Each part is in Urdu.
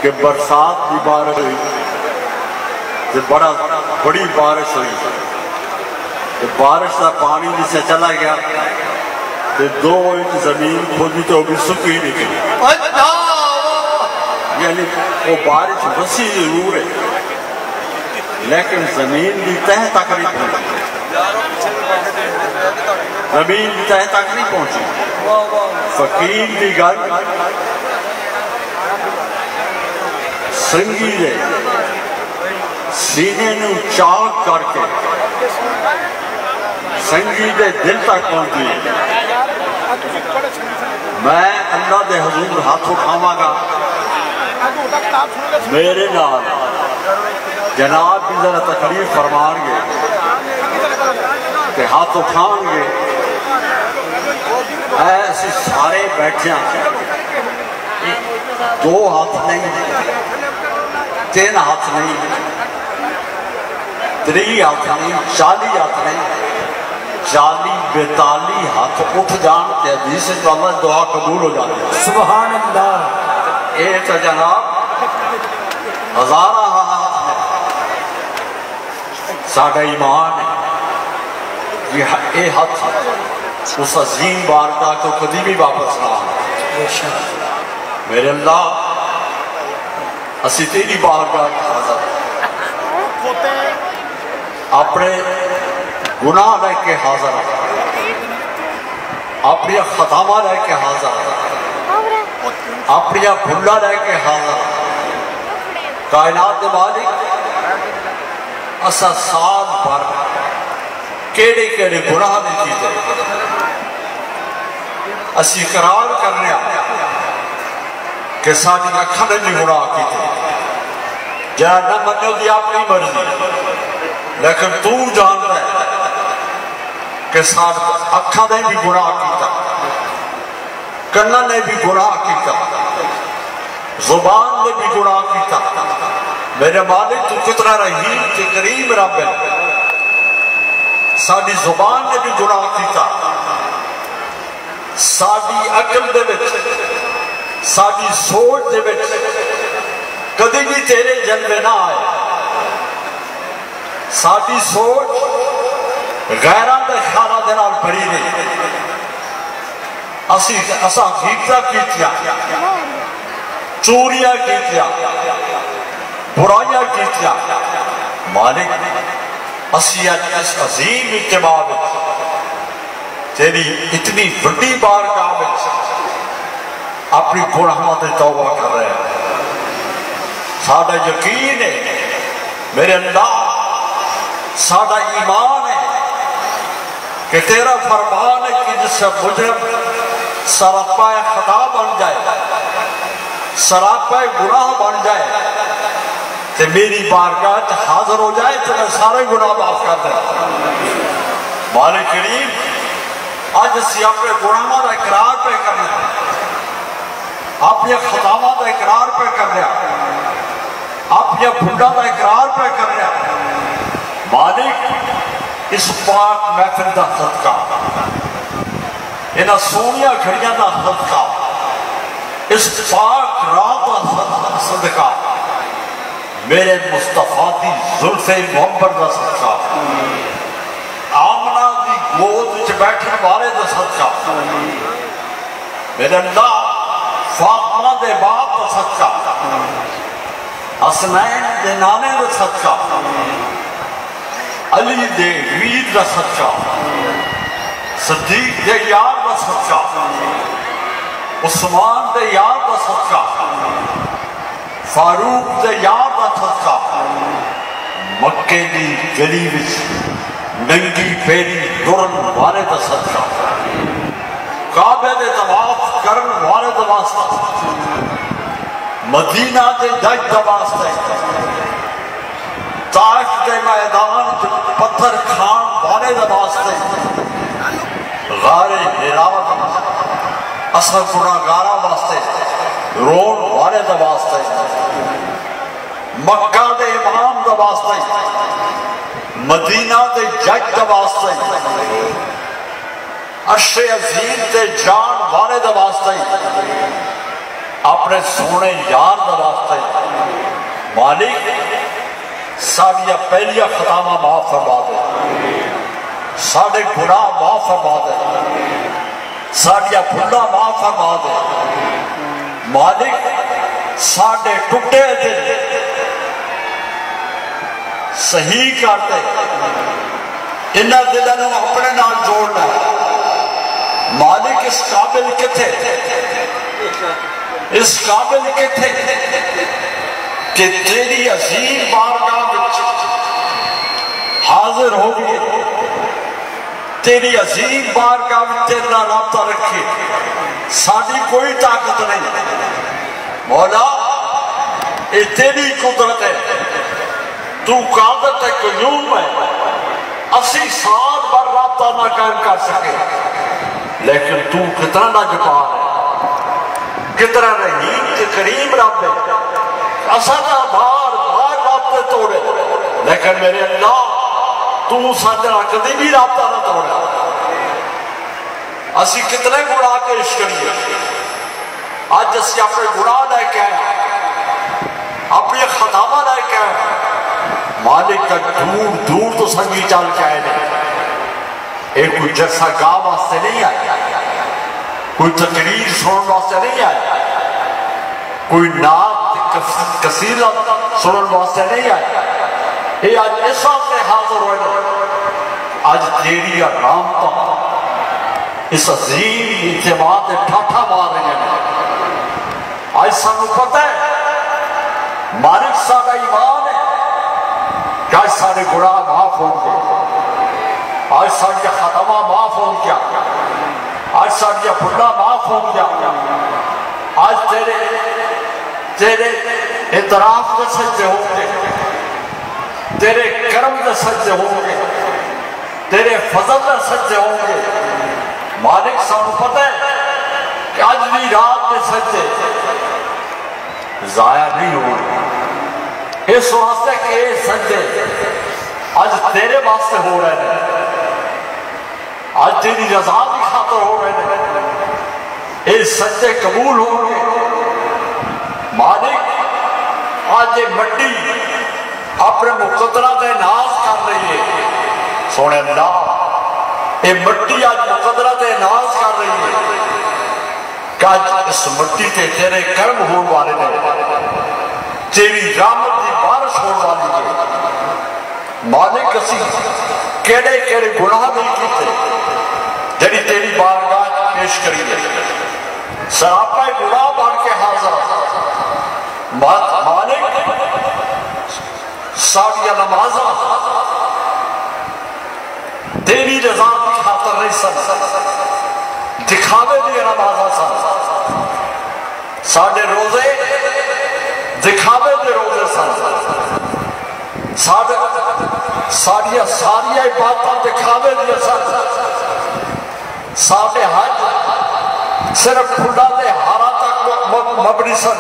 کہ برسات کی بارش ہوئی تو بڑی بارش ہوئی تو بارش کا پانی جسے چلا گیا تو 2 انچ زمین کھودی تو بھی سکی نکلی یعنی وہ بارش وسیع ضرور ہے لیکن زمین بھی تہ تک نہیں پہنچی زمین بھی تہ تک نہیں پہنچی فقیر دی گل سنگی دے سینے نو چاک کر کے سنگی دے دل تک پہنچی میں اللہ دے حضور ہاتھ اٹھاواں گا میرے نال جناب بھی ذرا تقریر فرمان گے کہ ہاتھ اٹھان گے ایسے سارے بیٹھے ہیں 2 ہاتھ نہیں 3 ہاتھ نہیں 3 ہاتھ نہیں 40 ہاتھ نہیں 40-42 ہاتھ اٹھ جان کہ حدیث سے تو اللہ دعا قبول ہو جاتی ہے سبحان اللہ اے تو جناب ہزارہ ہاتھ ہے ساڑھا ایمان ہے یہ ہاتھ اس عظیم بارگاہ کو کبھی بھی واپس نہ آئے میرے اللہ اسی تیری بارگاہ کی حاضر اپنے گناہ رہ کے حاضر اپنی خطامہ رہ کے حاضر اپنی بھلا رہ کے حاضر کائنات مالک اسا سال پر کیڑے کیڑے گناہ نہیں کیتے اسی اقرار کرنے کہ ساری اکھاں نے بھی گناہ کیتے جا نہ منو دی اپنی مرضی لیکن تو جان رہے کہ ساری اکھاں نے بھی گناہ کیتا کناں نے بھی گناہ کیتا زبان نے بھی گناہ کیتا میرے مالک تو کتنا رحیم کے کریم رب ہے ساری زبان نے بھی گناہ کیتا ساری عقل دے وچ ساری سوچ دے وچ کدی بھی تیرے جلوے نہ آئے ساری سوچ غیران دے خیالات دے نال بھری رہی اسا غیبتاں کیتیاں چوریاں کیتیاں برائیاں کیتیاں مالک اسی اس عظیم اجتماع تیری اتنی بڑی بارگاہ اپنی گناہوں تے توبہ کر رہے ہیں سادہ یقین ہے میرے اللہ سادہ ایمان ہے کہ تیرا فرمان ہے کہ جس سے مجرم سراپا خطا بن جائے سراپا گناہ بن جائے تو میری بارگاہ حاضر ہو جائے تو میں سارے گناہ معاف کر دیں مالک کریم آج اسی اپنے گناہوں کا اقرار پہ کرنا اپنے خطاواں کا اقرار پہ کرنا اپنے بھولا کا اقرار پہ کرنا مالک اس پاک محفل دا صدقہ انہاں سونیاں گھڑیاں دا صدقہ اس پاک رات دا صدقہ میرے مصطفیٰ دی زلف محمد دا صدقہ آمنہ دی گود وچ بیٹھنے والے دا صدقہ میرے اللہ فاطمہ دے باپ دا صدقہ حسنین دے نانے دا صدقہ علی دے ویر دا صدقہ صدیق دے یار دا صدقہ عثمان دے یار دا صدقہ فاروق دے یار دا صدقہ مکے دی گلی وچ ننگی پیری دورن والے دا صدقہ کعبے دے طواف کرن والے دا واسطہ مدینہ دے جج دا واسطہ طائف دے میدان پتھر کھان والے دا واسطے غار حرا اصل گناہگاراں واسطے رون والے دا واسطے مکہ دے امام دا واسطے مدینہ دے جج دا واسطے عرش عظیم دے جان والے دا واسطے اپنے سونے یار دا واسطے مالک ساڑیاں پہلیاں خطاواں معاف فرما دے، ساڑے گناہ معاف فرما دے، ساڑیاں بھلا معاف فرما دے۔ مالک ساڑے ٹکڑے دل صحیح کر دے، انہاں دلوں اپنے نال جوڑنا ہے۔ مالک اس قابل کتھے، اس قابل کتھے کہ تیری عظیم بارگاہ وچ حاضر ہو گئے، تیری عظیم بارگاہ وچ تیرے نال رابطہ رکھے۔ ساری کوئی طاقت نہیں مولا، یہ تیری قدرت ہے، تو قادر قیوم ہے۔ اسی سال بھر رابطہ نہ قائم کر سکے، لیکن تو کتنا لاجواب ہے، کتنا رحیم تے کریم رب ہے۔ اساں بار بار رابطے توڑے، لیکن میرے اللہ تو ساڈا کدی بھی رابطہ نہ توڑا۔ اسی کتنے گناہ پیش کریے، اج اسی اپنے گناہ لے کے آئے، اپنی خطاواں لے کے آئے۔ مالک کا دور دور تو سنگی چل کے آئے نہیں، ایک کوئی جلسہ گاہ واسطے نہیں آیا، کوئی تقریر سنن واسطے نہیں آیا، کوئی نعت قصیدہ سنن واسطے نہیں آیا۔ یہ آج اس وقت حاضر ہوئے، آج تیری رحمتاں اس عظیم اجتماع تے ٹھاٹھا مار رہے ہیں۔ آج سانو پتہ ہے مالک ساڈا ایمان ہے کہ آج سارے گناہ معاف ہوں گے، آج ساری خطاواں معاف ہوں گیا، آج ساری بھلا معاف ہوں گیا۔ آج تیرے اعتراف کے سجدے ہوں گے، تیرے کرم کے سجدے ہوں گے، تیرے فضل کے سجدے ہوں گے۔ مالک سانو پتہ ہے کہ آج بھی رات کے سجدے ضائع نہیں ہو رہے، اس واسطے کہ یہ سجدے آج تیرے واسطے ہو رہے ہیں، آج تیری رضا کی خاطر ہو رہے ہیں، یہ سجدے قبول ہوں گے۔ مالک آج یہ مٹی اپنے مقدرہ دے ناز کر رہی ہے۔ سونے اللہ یہ مٹی آج مقدرہ دے ناز کر رہی ہے کہ آج اس مٹی تے تیرے کرم ہونے والے نے، تیری رحمت کی بارش ہونے والی ہے۔ مالک اسی کیڑے کیڑے گناہ نہیں کیتے جڑی تیری بارگاہ پیش کری ہے، سراپا گناہ بن کے حاضر۔ مالک ساڑیاں نمازاں تیری رضا کی خاطر نہیں سن، دکھاوے دیا نمازاں سن، ساڑے روزے دکھاوے دے روزے سن، ساڑیاں عبادتاں دکھاوے دیا سن، ساڑے حج صرف پھلا دے ہارا تک مبنی سن۔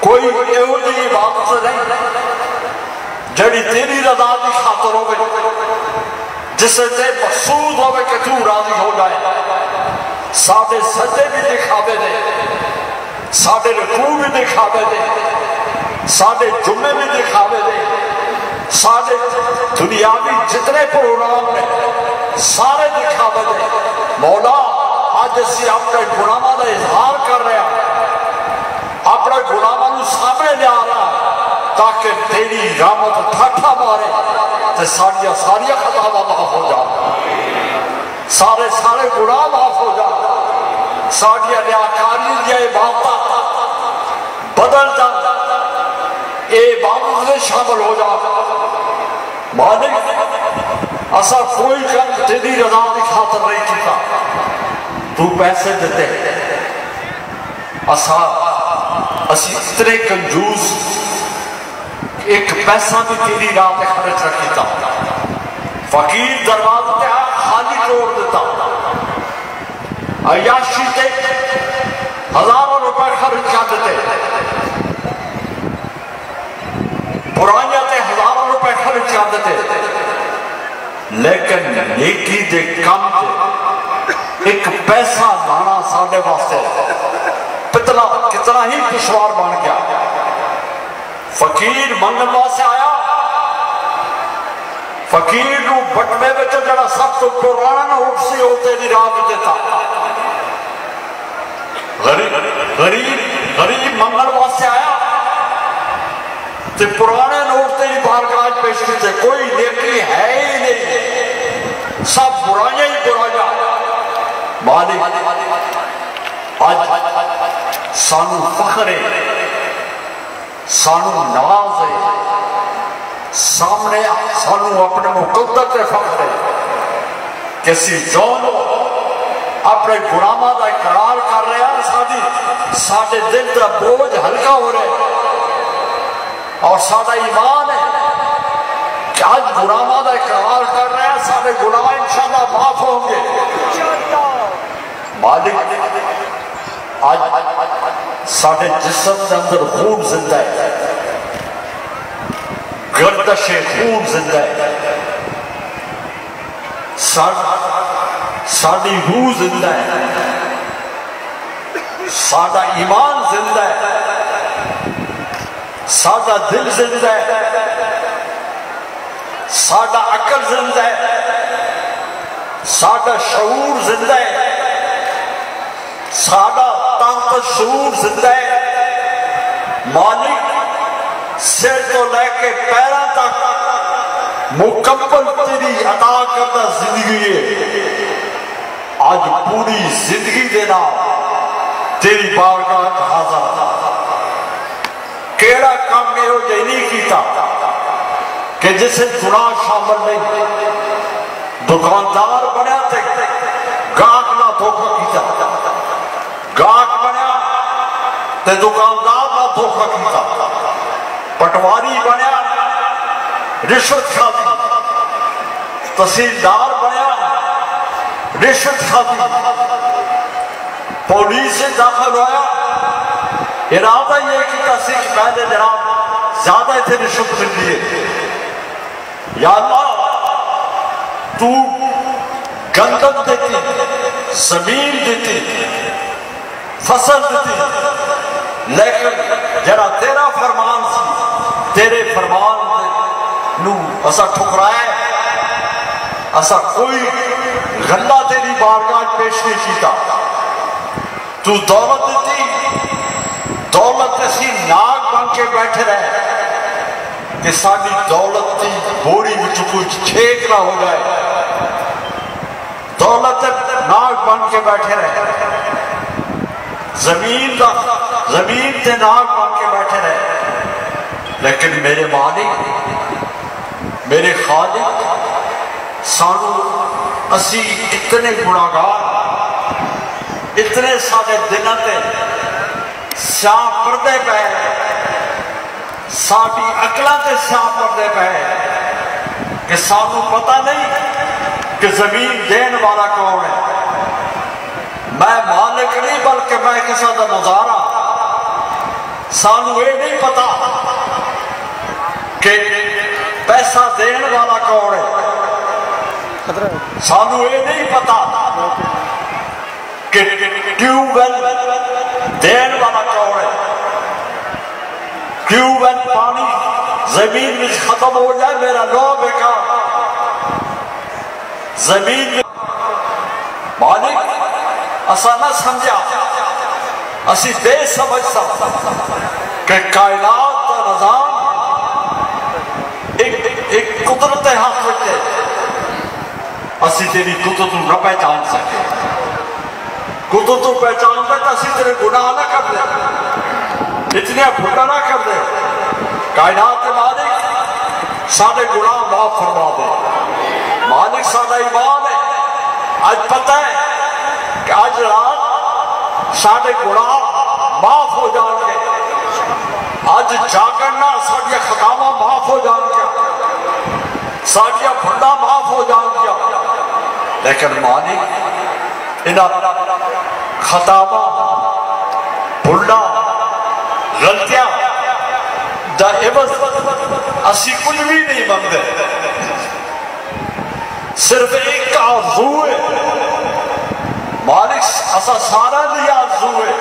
کوئی ایہو جی عبادت نہیں جڑی تیری رضا کی خاطر ہوگی، جسے تے مقصود ہوگی کہ تو راضی ہو جائے۔ ساڑے سجدے بھی دکھاوے دے، ساڑے رکوع بھی دکھاوے دے، ساڑے جمعے بھی دکھاوے دے، ساڑے دنیاوی جتنے پروگرام ہیں سارے دکھاوے دے۔ مولا آج اسی اپنے گناہاں دا اظہار کر رہے ہیں، اپنے گناہاں نوں سامنے لے آ رہا ہے تاکہ تیری رحمت ٹھاٹھا مارے تے ساڑیاں خطاواں معاف ہو جا، سارے گناہ معاف ہو جا، ساڑیاں ریاکاری دیا عبادتاں بدل جا، اے عبادت میں شامل ہو جا۔ مالک اسا کوئی کم تیری رضا کی خاطر نہیں کیتا، تو پیسے دیتے اسی اتنے کنجوس ایک پیسہ بھی تیری راہ پہ خرچ نہ کیتا، فقیر دروازے پہ خالی توڑ دیتا، عیاشی تے ہزاروں روپے خرچ کر دیتے، برائیاں تے ہزاروں روپے خرچ کر دیتے، لیکن نیکی دے کم تے ایک پیسہ لانا ساڑے واسطے کتنا ہی دشوار بن گیا۔ فقیر منگن واسطے آیا، فقیر نو بٹوے وچ جڑا سب تو پرانا نوٹ سی او تیری راہ دیتا، غریب منگن واسطے آیا تے پرانے نوٹ تیری بارگاہ پیش کیتے، کوئی نیکی ہے ہی نہیں، سب برائیاں ہی برائیاں۔ مالک آج سانو فخر ہے، سانو ناز ہے، سامنے سانو اپنے مقدت فخر ہے کہ اسی جونو اپنے گناہاں دا اقرار کر رہے ہیں، ساڈے دل دا بوجھ ہلکا ہو رہے ہیں، اور ساڈا ایمان ہے کہ آج گناہاں دا اقرار کر رہے ہیں، سارے گناہ انشاءاللہ معاف ہوں گے۔ مالک آج ساڈے جسم کے اندر خون زندہ ہے، گردش خون زندہ ہے، ساڈی روح زندہ ہے، ساڈا ایمان زندہ ہے، ساڈا دل زندہ ہے، ساڈا عقل زندہ ہے، ساڈا شعور زندہ ہے، ساڈا طاقت شعور زندہ ہے۔ مالک سر تو لے کے پیروں تک مکمل تیری عطا کردہ زندگی ہے، آج پوری زندگی دینا تیری بارگاہ حاضر تھا۔ کیڑا کام میں ہو جائے نہیں کیتا کہ جسے گناہ شامل نہیں، دکاندار بنیا تے گاہک نہ دھوکہ کیتا، گاہک بنیا تے دکاندار نہ دھوکہ کیتا، پٹواری بنیا رشوت کھاتی، تحصیلدار بنیا رشوت کھاتی، پولیس سے داخل ہوا ارادہ یہ کہ تحصیل پہلے جناب زیادہ تھے رشوت مل لیے، یا اللہ تو گندم دیتی، زمین دیتی، فصل دیتی، لیکن جرا تیرا فرمان سی، تیرے فرمان نو اسا ٹھکرایا، اسا کوئی غلہ تیری بارگاہ پیش نہیں کیتا، تو دولت دیتی، دولت اسی ناک بن کے بیٹھے رہے کہ ساری دولت کی بوری وچ کچھ چھیک نہ ہو جائے، دولت ناک بن کے بیٹھے رہے، زمین تے ناک بن کے بیٹھے رہے، لیکن میرے مالک میرے خالق سانو اسی اتنے گناہگار، اتنے سارے دنوں تے سیاہ پردے پہ، ساری عقلاں تے سیاہ پردے پہ کہ سانو پتہ نہیں کہ زمین دین والا کون ہے، میں مالک نہیں بلکہ میں کسی کا نظارہ، سانو یہ نہیں پتا کہ پیسہ دین والا کون ہے، سانو یہ نہیں پتا کہ ٹیوب ویل دین والا کون ہے، ٹیوب ویل پانی زمین میں ختم ہو جائے میرا نو بیکار، زمین میں مالک اسا نہ سمجھا، اسی بے سمجھ سا کہ کائنات کا نظام ایک قدرت ہاتھ رکھے، اسی تیری قدرت نہ پہچان سکے، قدرت تو پہچان پہ اسی تیرے گناہ نہ کر دے، اتنے پھٹا نہ کر دے، کائنات کے مالک سارے گناہ معاف فرما دے، مالک سارا ایمان ہے، آج پتہ ہے کہ آج رات سارے گناہ معاف ہو جان گے، آج جاگرنا سارے خطاواں معاف ہو جان گیا، سارے بھنڈا معاف ہو جان گیا، لیکن مالک انہاں خطاواں بھنڈا غلطیاں دا عوض اسی کچھ بھی نہیں مانگتے، صرف ایک آرزو ہے مالک، اسا سارا لیا آرزو ہے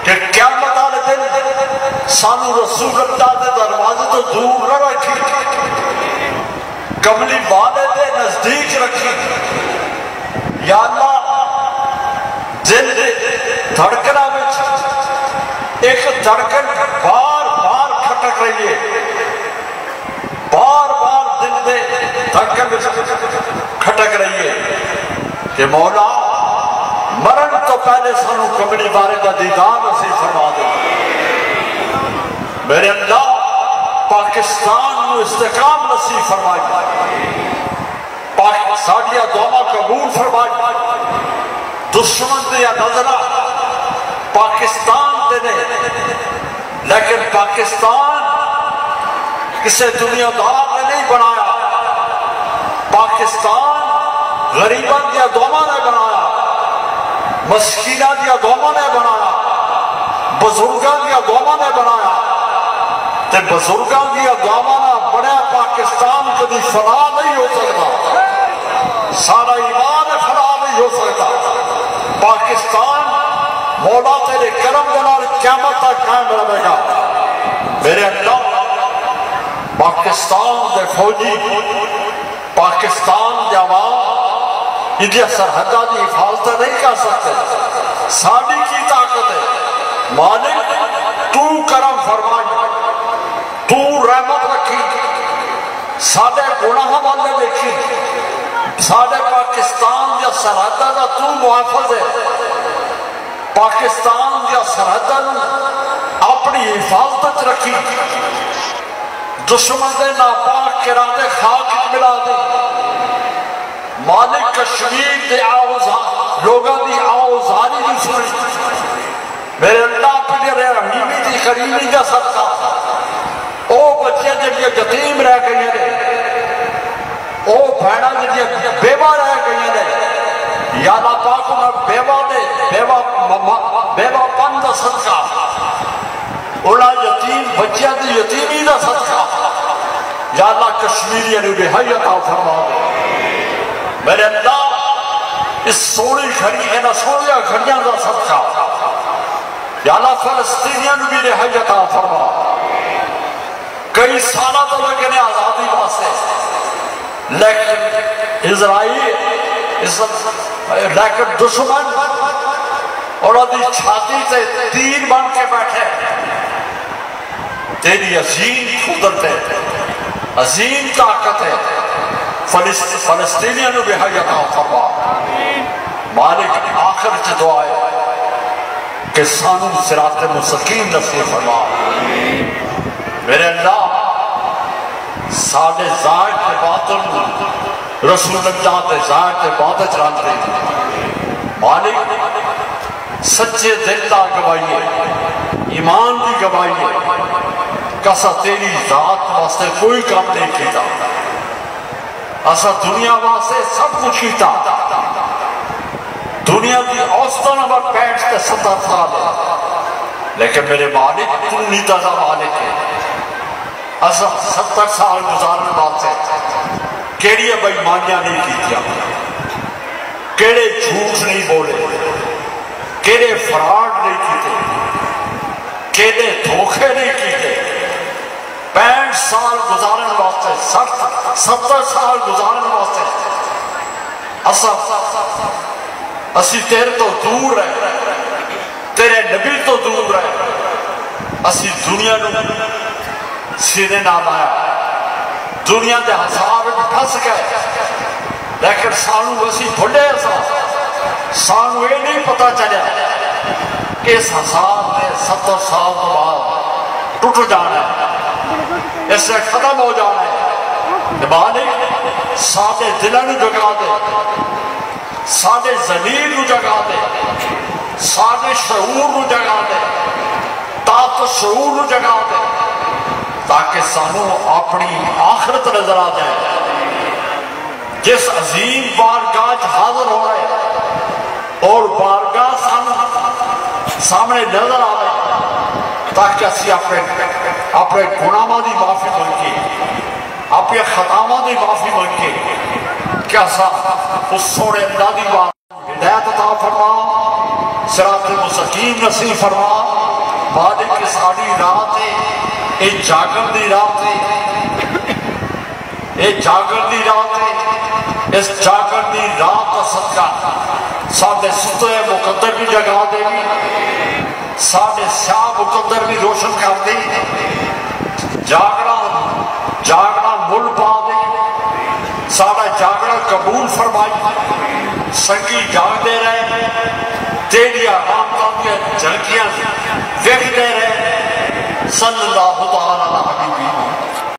کہ قیامت والے دن سانو رسول اللہ دے دروازے تو دور نہ رکھی، کملی والے دے نزدیک رکھی۔ یا اللہ دل دے دھڑکنا وچ ایک دھڑکن بار بار کھٹک رہی ہے، بار بار دل دے دھڑکن وچ کھٹک رہی ہے کہ مولا مرن تو پہلے سانو کملی والے کا دیدار نصیب فرما دے۔ میرے اللہ پاکستان کو استحکام نصیب فرمائی، ساڑیاں دعا قبول فرمائی، دشمن دیا نظرہ پاکستان دینے، لیکن پاکستان کسے دنیا دار نے نہیں بنایا، پاکستان غریبان دیا دعا نے بنایا، مسکینہ دیا دعا نے بنایا، بزرگان دیا دعا نے بنایا، تے بزرگان دیا دعا نے بڑا پاکستان کبھی فنا نہیں ہو سکتا، سارا ایمان فنا نہیں ہو سکتا۔ پاکستان مولا تیرے کرم دنال قیامت تک قائم رہے گا۔ میرے اللہ پاکستان دے فوجی، پاکستان دے عوام انڈیا سرحدہ دی حفاظت نہیں کر سکتے، ساڑی کی طاقت ہے۔ مالک تو کرم فرمائی، تو رحمت رکھی، ساڑے گناہ والے دیکھی، ساڑے پاکستان دیا سرحدہ دا تو محافظ ہے، پاکستان دیا سرحدہ اپنی حفاظت رکھی، دشمن دے ناپاک کرادے خاک ملا دے۔ مالک کشمیر دے لوگاں دی آوازاری دی سنی، میرے اللہ پہ رحیمی دی قریبی دا صدقہ، او بچے جب یہ یتیم رہ گئی ہیں، او بھیڑا جب یہ بیوہ رہ گئی ہیں، یا اللہ پاک میں بیوہ پن دا صدقہ، اولا یتیم بچے دی یتیمی دا صدقہ، یا اللہ کشمیری انہوں نے حیعتا فرما دے۔ میرے اللہ اس سونی گھڑی ہے نا سونیا گھڑیاں دا صدقہ، یا اللہ فلسطینیاں بھی رہائی عطا فرما۔ کئی سالہ تو لگنے آزادی واسے، لیکن اسرائیل لیکن دشمن اور ادھی چھاتی سے تیر بن کے بیٹھے۔ تیری عظیم قدرت ہے، عظیم طاقت ہے، فلسطینیاں نو بھی حیات عطا فرما۔ مالک آخر سے دعا ہے کہ سانو صراط مستقیم نصیب فرما۔ میرے اللہ ساڑھے ذات کے باطن رسول اللہ کے ذات کے باطن چلانتے ہیں۔ مالک سچے دل کا گواہی ہے، ایمان کی گواہی ہے، کسا تیری ذات واسطے کوئی کام نہیں کیتا، اسا دنیا واسطے سب کچھ کیتا۔ دنیا کی اوسطا نمبر 65 سے 70 سال ہے، لیکن میرے مالک تم نہیں تازہ مالک ہے۔ اسا 70 سال گزارنے بات ہے کیڑی بھائی مانیاں نہیں کیتیا، کیڑے جھوٹ نہیں بولے، کیڑے فراڈ نہیں کیتے، کیڑے دھوکے نہیں کیتے۔ 65 سال گزارنے واسطے، 70 سال گزارنے واسطے اسی تیرے تو دور ہے، تیرے نبی تو دور ہے، اسی دنیا نو سینے نہ لایا، دنیا دے حساب میں پھنس گئے، لیکن سانو اسی بھولے سانو یہ نہیں پتا چلیا کہ اس حساب میں 70 سال بعد ٹوٹ جانا ہے، اس سے ختم ہو جانا ہے۔ مالک ساڑھے دلوں نو جگا دے، ساڑھے ضمیر نو جگا دے، ساڑھے شعور نو جگا دے، طاقت شعور نو جگا دے، تاکہ سانو اپنی آخرت نظر آ جائے، جس عظیم بارگاہ حاضر ہو رہے اور بارگاہ سامنے نظر آ رہے، تاکہ اسی اپنے گناہاں دی معافی مانگے، اپنے خطاواں دی معافی مانگے، کیا سا اس سوڑے اللہ دی بات ہدایت عطا فرما، صراط مستقیم نصیب فرما۔ مالک ساری رات یہ جاگن دی رات ہے، یہ جاگن دی رات ہے، اس جاگن دی رات کا صدقہ ساڑھے ستوے مقدر بھی جگہ دے بھی، ساڑھے سیاہ مقدر بھی روشن کر دے، جاگنا مل پا دے، ساڑھا جاگنا قبول فرمائی، سنگی جاگ دے رہے، تیری آرام دیا جھلکیاں ویکھ دے رہے، صلی اللہ تعالیٰ علیہ